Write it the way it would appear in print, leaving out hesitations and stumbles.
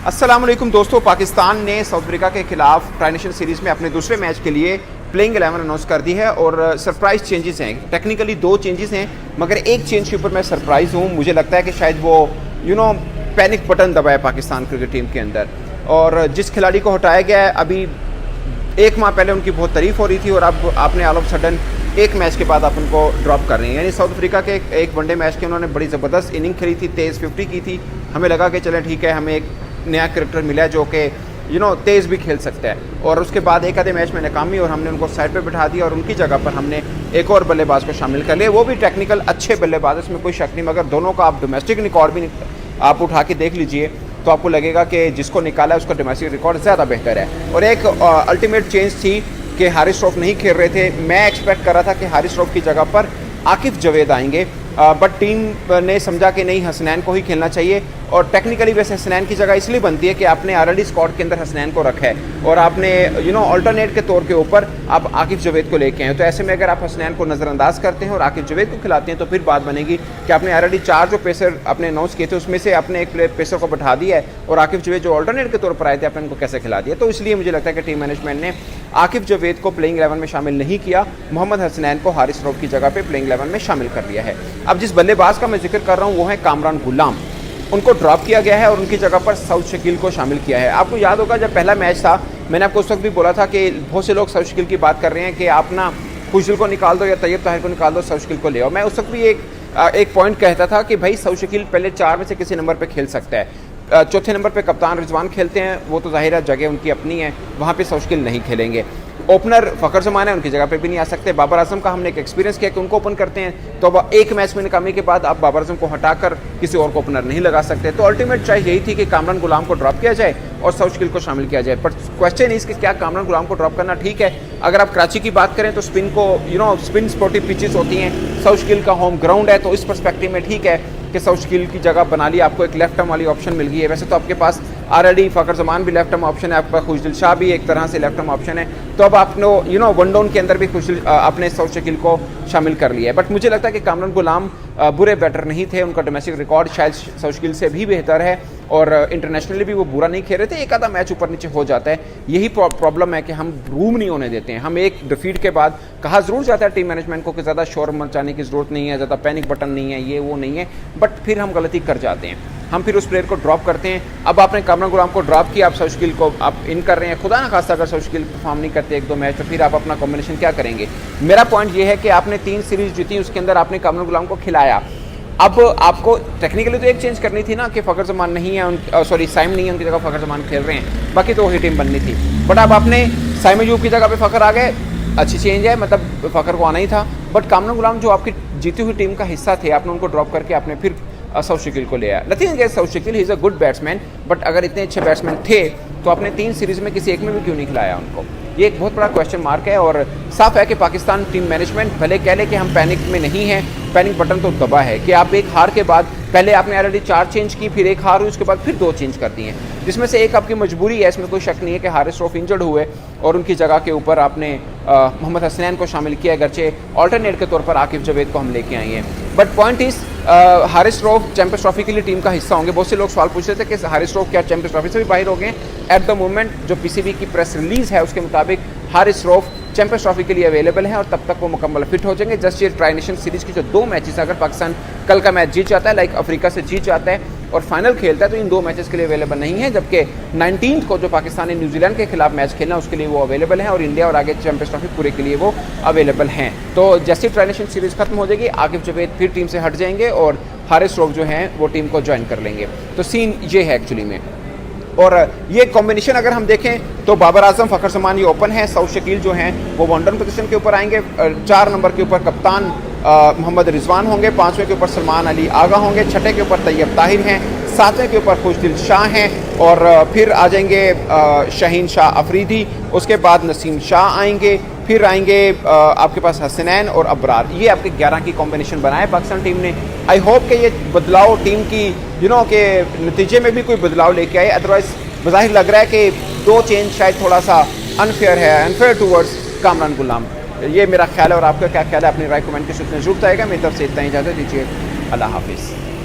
अस्सलाम वालेकुम दोस्तों, पाकिस्तान ने साउथ अफ्रीका के खिलाफ ट्राई नेशन सीरीज़ में अपने दूसरे मैच के लिए प्लेइंग 11 अनाउंस कर दी है और सरप्राइज चेंजेस हैं। टेक्निकली 2 चेंजेस हैं, मगर एक चेंज के ऊपर मैं सरप्राइज हूँ। मुझे लगता है कि शायद वो पैनिक बटन दबाया पाकिस्तान क्रिकेट टीम के अंदर, और जिस खिलाड़ी को हटाया गया है, अभी 1 माह पहले उनकी बहुत तारीफ हो रही थी और अब आपने ऑल ऑफ सडन एक मैच के बाद आप उनको ड्रॉप कर रहे हैं। यानी साउथ अफ्रीका के एक वनडे मैच के उन्होंने बड़ी ज़बरदस्त इनिंग खेली थी, तेज़ 50 की थी। हमें लगा कि चलें ठीक है, हमें एक नया कैरेक्टर मिला है जो कि तेज़ भी खेल सकता है। और उसके बाद एक आधे मैच में नाकामी और हमने उनको साइड पे बिठा दिया और उनकी जगह पर हमने एक और बल्लेबाज को शामिल कर लिया। वो भी टेक्निकल अच्छे बल्लेबाज, इसमें कोई शक नहीं, मगर दोनों का आप डोमेस्टिक रिकॉर्ड भी आप उठा के देख लीजिए तो आपको लगेगा कि जिसको निकाला है उसका डोमेस्टिक रिकॉर्ड ज़्यादा बेहतर है। और एक अल्टीमेट चेंज थी कि हारिस रऊफ नहीं खेल रहे थे। मैं एक्सपेक्ट कर रहा था कि हारिस रऊफ की जगह पर आकिफ जवेद आएंगे, बट टीम ने समझा कि नहीं, हसनैन को ही खेलना चाहिए। और टेक्निकली वैसे हसनैन की जगह इसलिए बनती है कि आपने ऑलरेडी स्क्वाड के अंदर हसनैन को रखा है और आपने अल्टरनेट के तौर के ऊपर आप आकिफ जवेद को लेके आए। तो ऐसे में अगर आप हसनैन को नज़रअंदाज करते हैं और आकिफ जवेद को खिलाते हैं तो फिर बात बनेगी कि आपने ऑलरेडी 4 जो पेसर आपने अनाउंस किए थे उसमें से आपने एक पेसर को बैठा दिया है और आकिफ जवेद जो अल्टरनेट के तौर पर आए थे आपने उनको कैसे खिला दिया। तो इसलिए मुझे लगता है कि टीम मैनेजमेंट ने आकिफ जवेद को प्लेइंग 11 में शामिल नहीं किया, मोहम्मद हसनैन को हारिस रऊफ की जगह पे प्लेइंग 11 में शामिल कर लिया है। अब जिस बल्लेबाज का मैं जिक्र कर रहा हूँ वो है कामरान गुलाम। उनको ड्रॉप किया गया है और उनकी जगह पर सऊद शकील को शामिल किया है। आपको याद होगा जब पहला मैच था, मैंने आपको उस वक्त भी बोला था कि बहुत से लोग सऊद शकील की बात कर रहे हैं कि आप ना खुशदिल को निकाल दो या तैयब ताहिर को निकाल दो, सऊद शकील को ले आओ। मैं उस वक्त भी एक पॉइंट कहता था कि भाई सऊद शकील पहले 4 में से किसी नंबर पर खेल सकता है। चौथे नंबर पे कप्तान रिजवान खेलते हैं, वो तो ज़ाहिर है जगह उनकी अपनी है, वहाँ पे सऊद शकील नहीं खेलेंगे। ओपनर फ़खर जमान है, उनकी जगह पे भी नहीं आ सकते। बाबर आजम का हमने एक एक्सपीरियंस किया कि उनको ओपन करते हैं, तो अब एक मैच में नाकामी के बाद आप बाबर आजम को हटाकर किसी और को ओपनर नहीं लगा सकते। तो अल्टीमेट चॉइस यही थी कि कामरान गुलाम को ड्रॉप किया जाए और सऊद शकील को शामिल किया जाए। पर क्वेश्चन इस कि क्या कामरान गुलाम को ड्रॉप करना ठीक है? अगर आप कराची की बात करें तो स्पिन को स्पिन स्पोर्टिव पिचेस होती हैं, सऊद शकील का होम ग्राउंड है, तो इस पर्सपेक्टिव में ठीक है कि सऊद शकील की जगह बना ली, आपको एक लेफ्ट आर्म वाली ऑप्शन मिल गई है। वैसे तो आपके पास ऑलरेडी फ़खर जमान भी लेफ्ट आर्म ऑप्शन है, आपका खुशदिल शाह भी एक तरह से लेफ्ट आर्म ऑप्शन है, तो अब आपने वन डाउन के अंदर भी आपने सऊद शकील को शामिल कर लिया है। बट मुझे लगता है कि कामरान गुलाम बुरे बैटर नहीं थे, उनका डोमेस्टिक रिकॉर्ड शायद सऊद शकील से भी बेहतर है और इंटरनेशनली भी वो बुरा नहीं खेल रहे थे। एक आधा मैच ऊपर नीचे हो जाता है, यही प्रॉब्लम है कि हम रूम नहीं होने देते हैं। हम एक डिफीट के बाद कहा ज़रूर जाता है टीम मैनेजमेंट को कि ज़्यादा शोर मचाने की ज़रूरत नहीं है, ज़्यादा पैनिक बटन नहीं है, ये वो नहीं है, बट फिर हम गलती कर जाते हैं, हम फिर उस प्लेयर को ड्रॉप करते हैं। अब आपने कामरान गुलाम को ड्रॉप किया, आप सऊद शकील को आप इन कर रहे हैं। खुदा ना खास्ता अगर सऊद शकील परफॉर्म नहीं करते 1-2 मैच, तो फिर आप अपना कॉम्बिनेशन क्या करेंगे? मेरा पॉइंट ये है कि आपने 3 सीरीज़ जीती, उसके अंदर आपने कामरान गुलाम को खिलाया। अब आपको टेक्निकली तो एक चेंज करनी थी ना कि फ़खर जमान नहीं है, साइम नहीं है, उनकी जगह फ़खर जमान खेल रहे हैं, बाकी तो वही टीम बननी थी। बट अब आपने साइम अयूब की जगह पे फ़खर आ गए, अच्छी चेंज है, मतलब फ़खर को आना ही था। बट कामरान गुलाम जो आपकी जीती हुई टीम का हिस्सा थे, आपने उनको ड्रॉप करके आपने फिर सऊद शकील को लिया। Nothing against Saud Shakeel, he is a good batsman, but अगर इतने अच्छे बैट्समैन थे तो आपने 3 सीरीज़ में किसी एक में भी क्यों नहीं खिलाया उनको? ये एक बहुत बड़ा क्वेश्चन मार्क है। और साफ है कि पाकिस्तान टीम मैनेजमेंट भले कह ले कि हम पैनिक में नहीं हैं, पैनिक बटन तो दबा है कि आप एक हार के बाद पहले आपने ऑलरेडी 4 चेंज की, फिर एक हार हुई, उसके बाद फिर 2 चेंज कर दिए, जिसमें से एक आपकी मजबूरी है, इसमें कोई शक नहीं है कि हारिस रऊफ इंजर्ड हुए और उनकी जगह के ऊपर आपने मोहम्मद हसनैन को शामिल किया, अगरचे ऑल्टरनेट के तौर पर आकिफ जवेद को हम लेके आए हैं। बट पॉइंट इस हारिस रऊफ चैंपियंस ट्रॉफी के लिए टीम का हिस्सा होंगे। बहुत से लोग सवाल पूछ रहे थे कि हारिस रऊफ क्या चैंपियंस ट्रॉफी से भी बाहर हो गए? एट द मोमेंट जो पीसीबी की प्रेस रिलीज है उसके मुताबिक हारिस रऊफ चैंपियंस ट्रॉफी के लिए अवेलेबल है और तब तक वो मुकम्मल फिट हो जाएंगे। जस्ट ये ट्राई नेशन सीरीज़ की जो 2 मैचेस, अगर पाकिस्तान कल का मैच जीत जाता है, लाइक अफ्रीका से जीत जाता है और फाइनल खेलता है, तो इन 2 मैचेस के लिए अवेलेबल नहीं है, जबकि 19 को जो पाकिस्तान ने न्यूजीलैंड के खिलाफ मैच खेलना उसके लिए वो अवेलेबल है और इंडिया और आगे चैंपियंस ट्रॉफी पूरे के लिए वो अवेलेबल हैं। तो जैसे ट्राई नेशन सीरीज़ खत्म हो जाएगी, आकिफ जवेद फिर टीम से हट जाएंगे और हारिस रऊफ जो हैं वो टीम को ज्वाइन कर लेंगे। तो सीन ये है एक्चुअली में। और ये कॉम्बिनेशन अगर हम देखें तो बाबर आजम, फ़खर जमान ये ओपन है, सऊद शकील जो हैं वो वन डाउन पोजीशन के ऊपर आएंगे, 4 नंबर के ऊपर कप्तान मोहम्मद रिजवान होंगे, 5वें के ऊपर सलमान अली आगा होंगे, 6ठे के ऊपर तैयब ताहिर हैं, 7वें के ऊपर खुशदिल शाह हैं और फिर आ जाएंगे शाहीन शाह अफरीदी, उसके बाद नसीम शाह आएंगे, फिर आएंगे आपके पास हसनैन और अबरार। ये आपके 11 की कॉम्बिनेशन बनाया पाकिस्तान टीम ने। आई होप कि ये बदलाव टीम की के नतीजे में भी कोई बदलाव लेके आए, अदरवाइज बज़ाहिर लग रहा है कि 2 चेंज शायद थोड़ा सा अनफेयर टूवर्ड्स कामरान गुलाम। ये मेरा ख्याल है और आपका क्या ख्याल है? अपनी राय कमेंट के सेक्शन में जरूर आएगा। मेरी तरफ से इतना ही, इजाज़त दीजिए, अल्लाह हाफिज़।